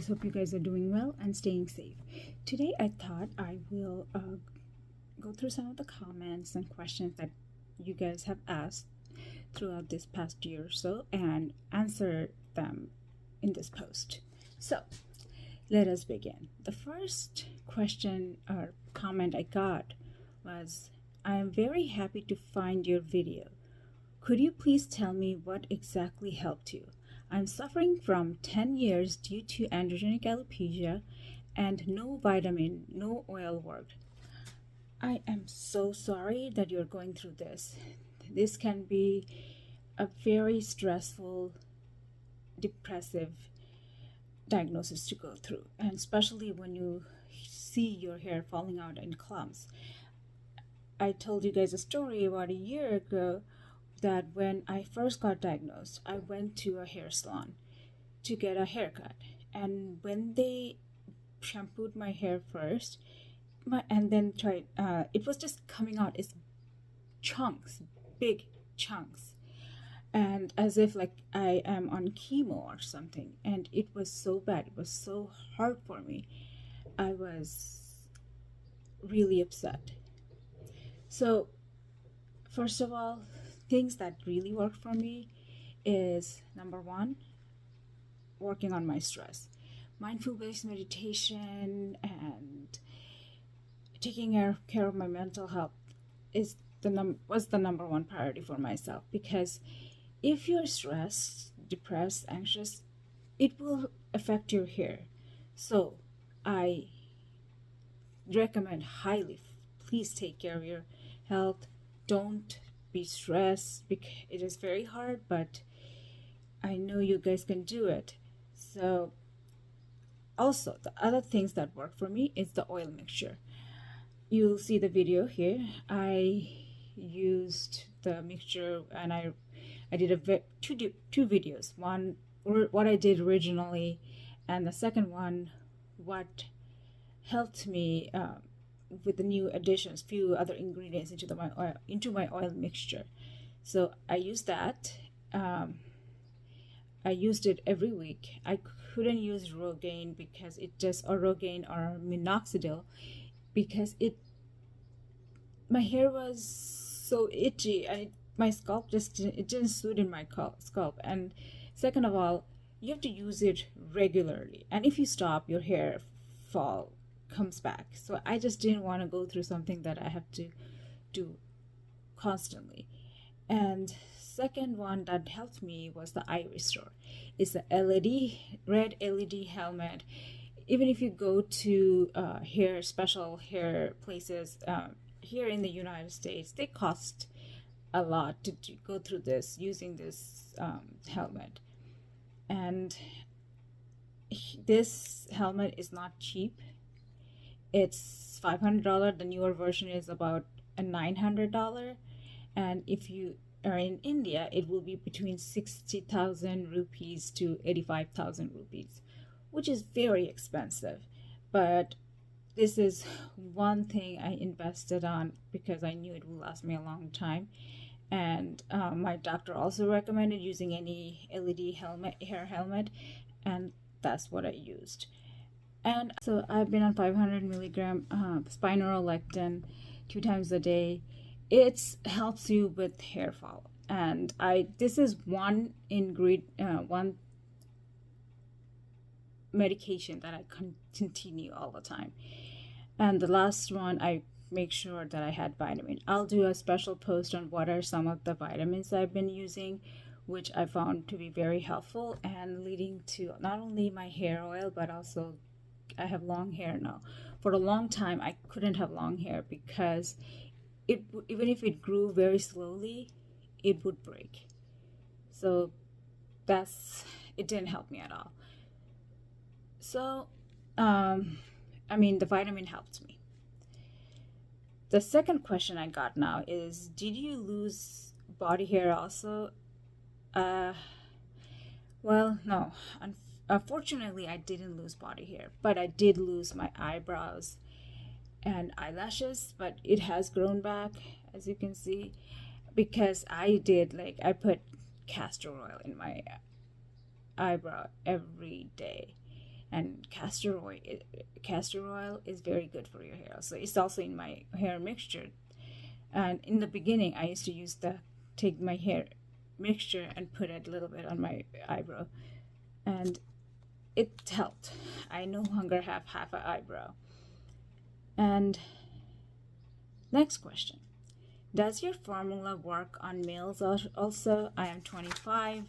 lovelies, hope you guys are doing well and staying safe. Today I thought I will go through some of the comments and questions that you guys have asked throughout this past year or so and answer them in this post. So let us begin. The first question or comment I got was, I am very happy to find your video. Could you please tell me what exactly helped you? I'm suffering from 10 years due to androgenic alopecia and no vitamin, no oil worked. I am so sorry that you're going through this. This can be a very stressful, depressive diagnosis to go through, and especially when you see your hair falling out in clumps. I told you guys a story about a year ago that when I first got diagnosed, I went to a hair salon to get a haircut. And when they shampooed my hair first, and then tried, it was just coming out as chunks, big chunks. And as if like I am on chemo or something. And it was so bad. It was so hard for me. I was really upset. So, first of all, things that really work for me is, number one, working on my stress. Mindful-based meditation and taking care of my mental health was the number one priority for myself, because if you're stressed, depressed, anxious, it will affect your hair. So I recommend highly, please take care of your health. Don't be stressed, because it is very hard, but I know you guys can do it. So also, the other things that work for me is the oil mixture. You'll see the video here. I used the mixture and I did two videos. One, what I did originally, and the second one, what helped me with the new additions, few other ingredients into my oil mixture. So I used that. I used it every week. I couldn't use Rogaine because Rogaine or minoxidil, because my hair was so itchy and my scalp didn't suit in my scalp. And second of all, you have to use it regularly, and if you stop, your hair comes back. So I just didn't want to go through something that I have to do constantly. And second one that helped me was the eye restore. It's a red LED helmet. Even if you go to special hair places here in the United States, they cost a lot to go through this, using this helmet. And this helmet is not cheap. It's $500. The newer version is about a $900. And if you are in India, it will be between 60,000 rupees to 85,000 rupees, which is very expensive. But this is one thing I invested on because I knew it will last me a long time. And my doctor also recommended using any LED hair helmet, and that's what I used. And so I've been on 500 milligram spironolactone 2 times a day. It helps you with hair fall, and this is one medication that I continue all the time. And the last one, I make sure that I had vitamin. I'll do a special post on what are some of the vitamins I've been using, which I found to be very helpful and leading to not only my hair oil, but also I have long hair now. For a long time, I couldn't have long hair because even if it grew very slowly, it would break. So it didn't help me at all. So, the vitamin helped me. The second question I got now is, did you lose body hair also? Well, no. Unfortunately, I didn't lose body hair, but I did lose my eyebrows and eyelashes, but it has grown back, as you can see, because I put castor oil in my eyebrow every day, And castor oil is very good for your hair. So it's also in my hair mixture. And in the beginning, I used to take my hair mixture and put it a little bit on my eyebrow, and it helped. I no longer have half an eyebrow. And next question. Does your formula work on males also? I am 25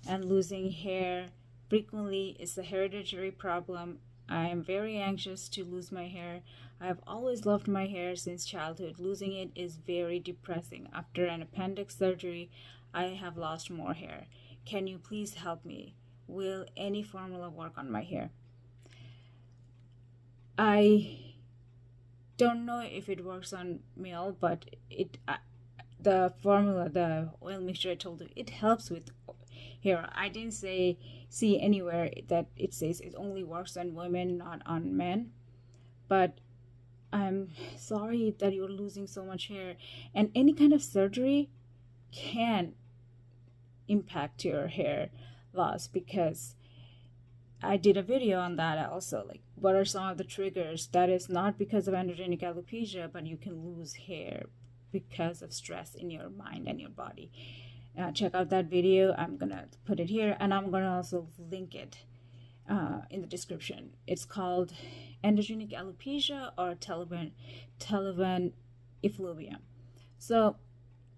and losing hair frequently is a hereditary problem. I am very anxious to lose my hair. I have always loved my hair since childhood. Losing it is very depressing. After an appendix surgery, I have lost more hair. Can you please help me? Will any formula work on my hair? I don't know if it works on male, but the formula, the oil mixture I told you, it helps with hair. I didn't see anywhere that it says it only works on women, not on men. But I'm sorry that you're losing so much hair, and any kind of surgery can impact your hair loss, because I did a video on that also, like what are some of the triggers that is not because of androgenic alopecia, but you can lose hair because of stress in your mind and your body. Check out that video. I'm gonna put it here, and I'm gonna also link it in the description. It's called Androgenic Alopecia or Televan effluvium. So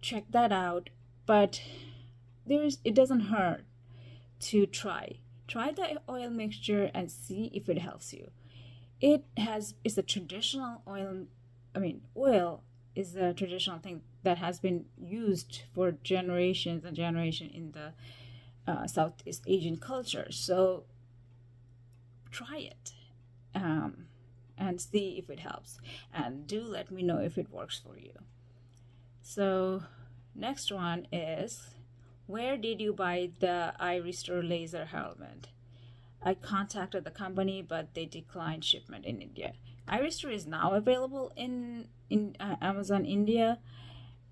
check that out. But it doesn't hurt to try the oil mixture and see if it helps you. It's a traditional oil. Oil is a traditional thing that has been used for generations and generations in the Southeast Asian culture. So try it and see if it helps, and do let me know if it works for you. So next one is, where did you buy the eye restore laser helmet? I contacted the company, but they declined shipment in India. Eye restore is now available in Amazon India,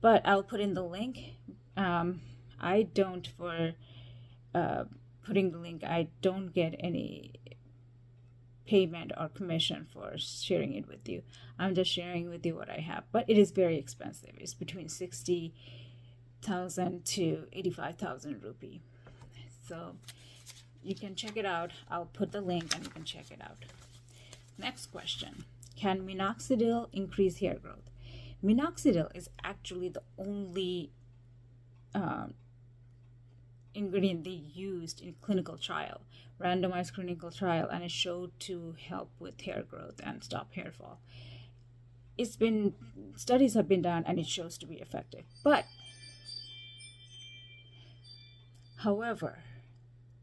but I'll put in the link. I don't, for putting the link, I don't get any payment or commission for sharing it with you. I'm just sharing with you what I have, but it is very expensive. It's between 60,000 to 85,000 rupee. So you can check it out. I'll put the link and you can check it out. Next question. Can minoxidil increase hair growth? Minoxidil is actually the only ingredient they used in clinical trial, randomized clinical trial, and it showed to help with hair growth and stop hair fall. Studies have been done and it shows to be effective. But however,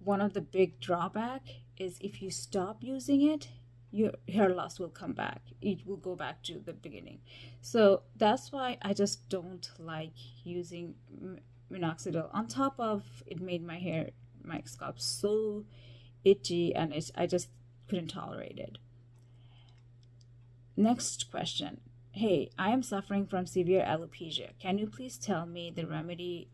one of the big drawback is if you stop using it, your hair loss will come back. It will go back to the beginning. So that's why I just don't like using minoxidil. On top of it, made my scalp so itchy, and I just couldn't tolerate it. Next question. Hey, I am suffering from severe alopecia. Can you please tell me the remedy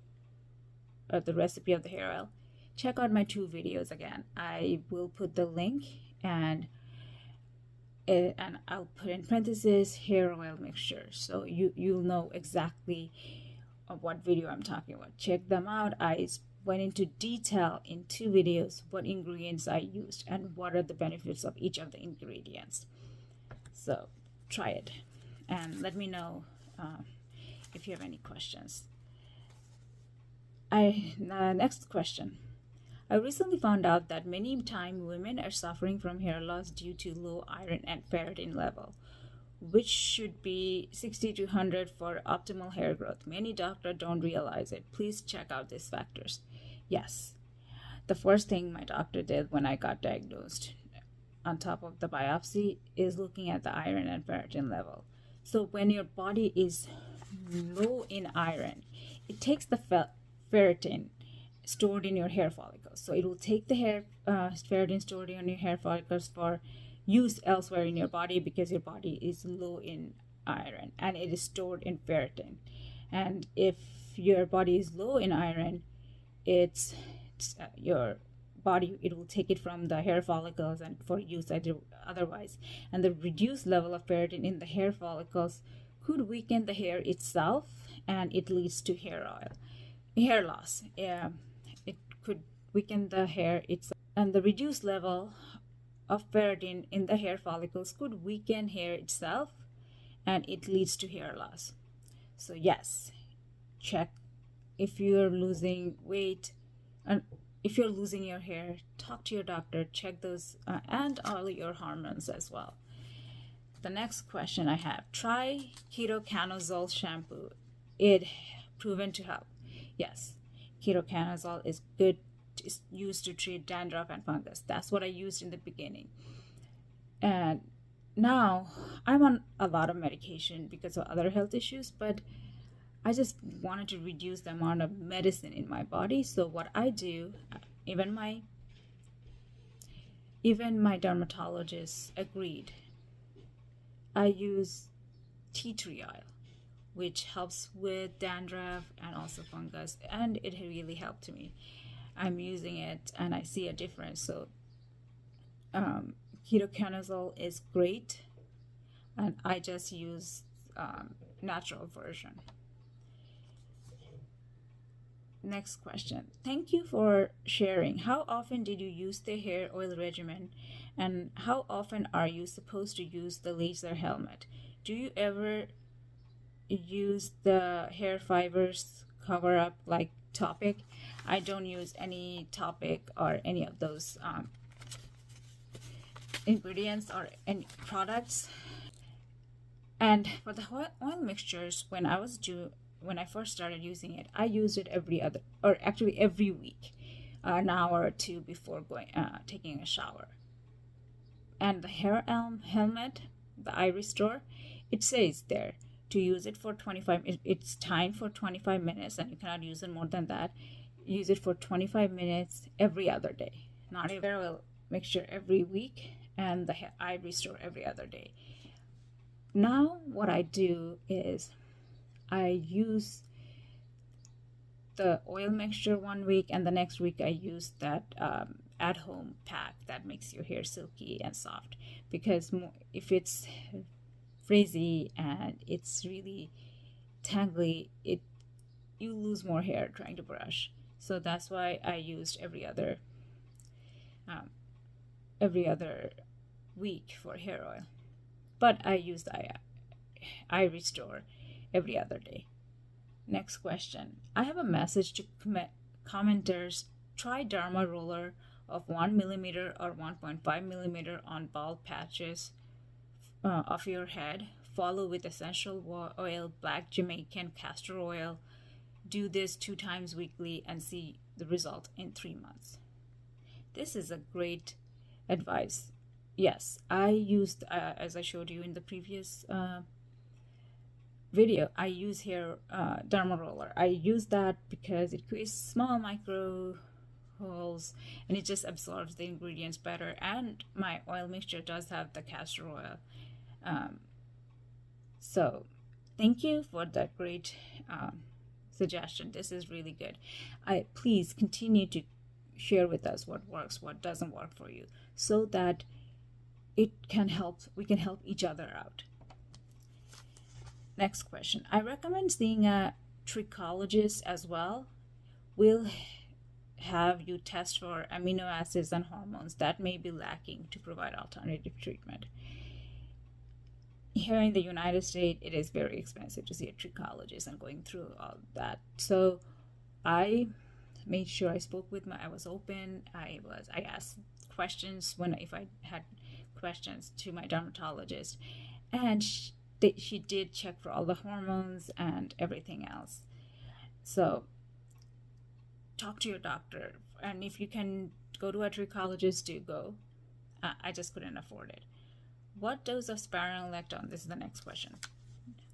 or the recipe of the hair oil? Check out my 2 videos again. I will put the link, and I'll put in parentheses hair oil mixture, so you'll know exactly what video I'm talking about. Check them out. I went into detail in 2 videos what ingredients I used and what are the benefits of each of the ingredients. So try it and let me know if you have any questions. Next question. I recently found out that many times women are suffering from hair loss due to low iron and ferritin level, which should be 60 to 100 for optimal hair growth. Many doctors don't realize it. Please check out these factors. Yes, the first thing my doctor did when I got diagnosed, on top of the biopsy, is looking at the iron and ferritin level. So when your body is low in iron, it takes the ferritin stored in your hair follicles. So it will take the ferritin stored in your hair follicles for use elsewhere in your body, because your body is low in iron and it is stored in ferritin. And if your body is low in iron, your body, it will take it from the hair follicles and for use otherwise. And the reduced level of ferritin in the hair follicles could weaken the hair itself, and it leads to hair loss. It could weaken the hair itself, and the reduced level of ferritin in the hair follicles could weaken hair itself, and it leads to hair loss. So yes, check if you're losing weight and if you're losing your hair, talk to your doctor, check those and all your hormones as well. The next question I have, try ketoconazole shampoo. It proven to help. Yes, ketoconazole is good. It's used to treat dandruff and fungus. That's what I used in the beginning. And now I'm on a lot of medication because of other health issues, but I just wanted to reduce the amount of medicine in my body. So what I do, even my dermatologist agreed, I use tea tree oil, which helps with dandruff and also fungus, and it really helped me. I'm using it and I see a difference. So ketoconazole is great, and I just use natural version. Next question. Thank you for sharing. How often did you use the hair oil regimen, and how often are you supposed to use the laser helmet? Do you ever use the hair fibers cover up like Topic? I don't use any Topic or any of those ingredients or any products. And for the oil mixtures, when I first started using it, I used it every week, an hour or two before taking a shower. And the hair helmet, the eye restore, it says there to use it for 25. It's timed for 25 minutes, and you cannot use it more than that. Use it for 25 minutes every other day. Not a hair oil mixture every week, and the eye restore every other day. Now what I do is I use the oil mixture one week, and the next week I use that at-home pack that makes your hair silky and soft. Because if it's frizzy and it's really tangly, you lose more hair trying to brush. So that's why I used every other week for hair oil. But I used eye restore every other day. Next question. I have a message to commenters. Try Derma roller of 1 millimeter or 1.5 millimeter on bald patches of your head. Follow with essential oil, black Jamaican castor oil. Do this 2 times weekly and see the result in 3 months. This is a great advice. Yes, I used, as I showed you in the previous video, I use hair derma roller. I use that because it creates small micro holes and it just absorbs the ingredients better. And my oil mixture does have the castor oil. So thank you for that great suggestion. This is really good. Please continue to share with us what works, what doesn't work for you, so that we can help each other out. Next question. I recommend seeing a trichologist as well. We'll have you test for amino acids and hormones that may be lacking to provide alternative treatment. Here in the United States, it is very expensive to see a trichologist and going through all that. So I made sure I spoke with I was open. I asked questions if I had questions to my dermatologist, and she did check for all the hormones and everything else. So talk to your doctor, and if you can go to a trichologist, do go. I just couldn't afford it. What dose of spironolactone? This is the next question.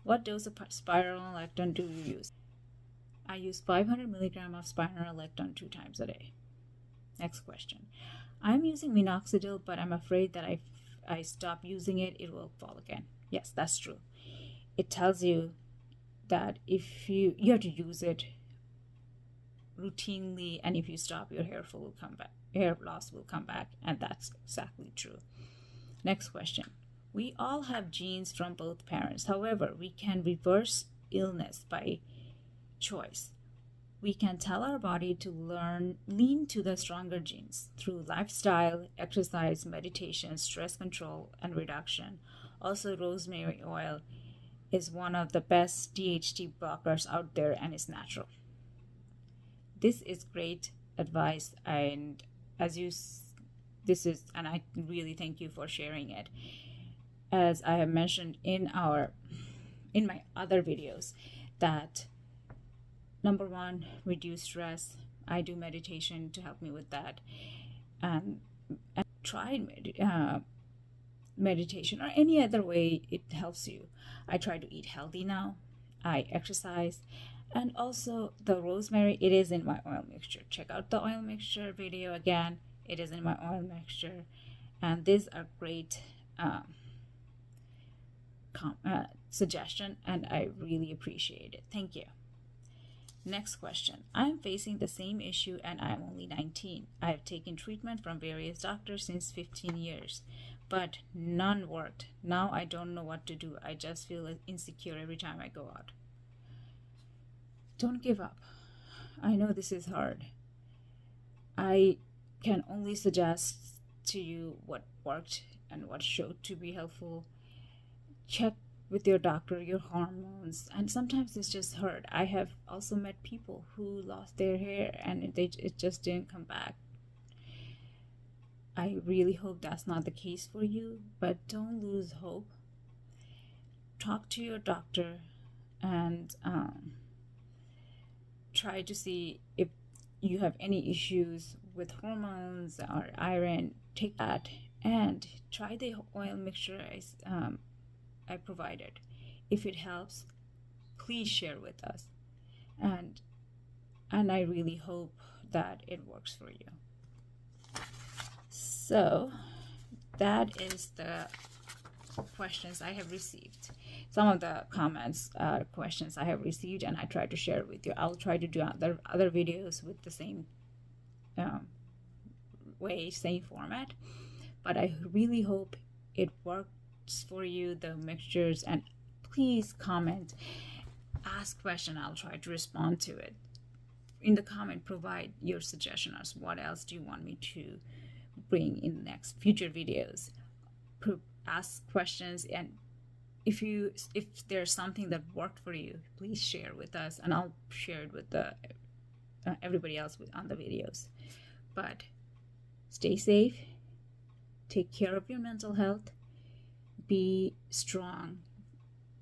What dose of spironolactone do you use? I use 500 milligrams of spironolactone 2 times a day. Next question. I'm using minoxidil, but I'm afraid that if I stop using it, it will fall again. Yes, that's true. It tells you that if you have to use it routinely, and if you stop, your hair fall will come back. hair loss will come back, and that's exactly true. Next question. We all have genes from both parents. However, we can reverse illness by choice. We can tell our body to lean to the stronger genes through lifestyle, exercise, meditation, stress control, and reduction. Also, rosemary oil is one of the best DHT blockers out there and is natural. This is great advice, and and I really thank you for sharing it. As I have mentioned in my other videos, that number one, reduce stress. I do meditation to help me with that, and try meditation or any other way it helps you. I try to eat healthy now. I exercise, and also the rosemary, it is in my oil mixture. Check out the oil mixture video again. It is in my oil mixture, and these are great suggestion, and I really appreciate it. Thank you. Next question. I'm facing the same issue and I'm only 19. I have taken treatment from various doctors since 15 years, but none worked. Now I don't know what to do. I just feel insecure every time I go out. Don't give up. I know this is hard. I can only suggest to you what worked and what showed to be helpful. Check with your doctor your hormones, and sometimes it's just hurt. I have also met people who lost their hair and it just didn't come back. I really hope that's not the case for you, but don't lose hope. Talk to your doctor and try to see if you have any issues with hormones or iron. Take that and try the oil mixture I provided. If it helps, please share with us, and I really hope that it works for you. So that is the questions I have received. Some of the comments questions I have received, and I try to share with you. I'll try to do other videos with the same same format, but I really hope it works for you, the mixtures. And please comment, ask question. I'll try to respond to it. In the comment, provide your suggestion as what else do you want me to bring in the next future videos. Ask questions, and if there's something that worked for you, please share with us, and I'll share it with everybody else on the videos. But stay safe, take care of your mental health, be strong,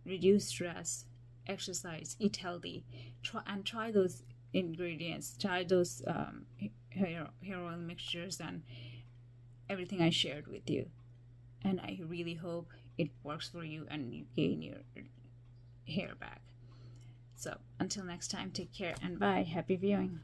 reduce stress, exercise, eat healthy, try those ingredients, try those hair oil mixtures and everything I shared with you. And I really hope it works for you and you gain your hair back. So until next time, take care and bye. Happy viewing.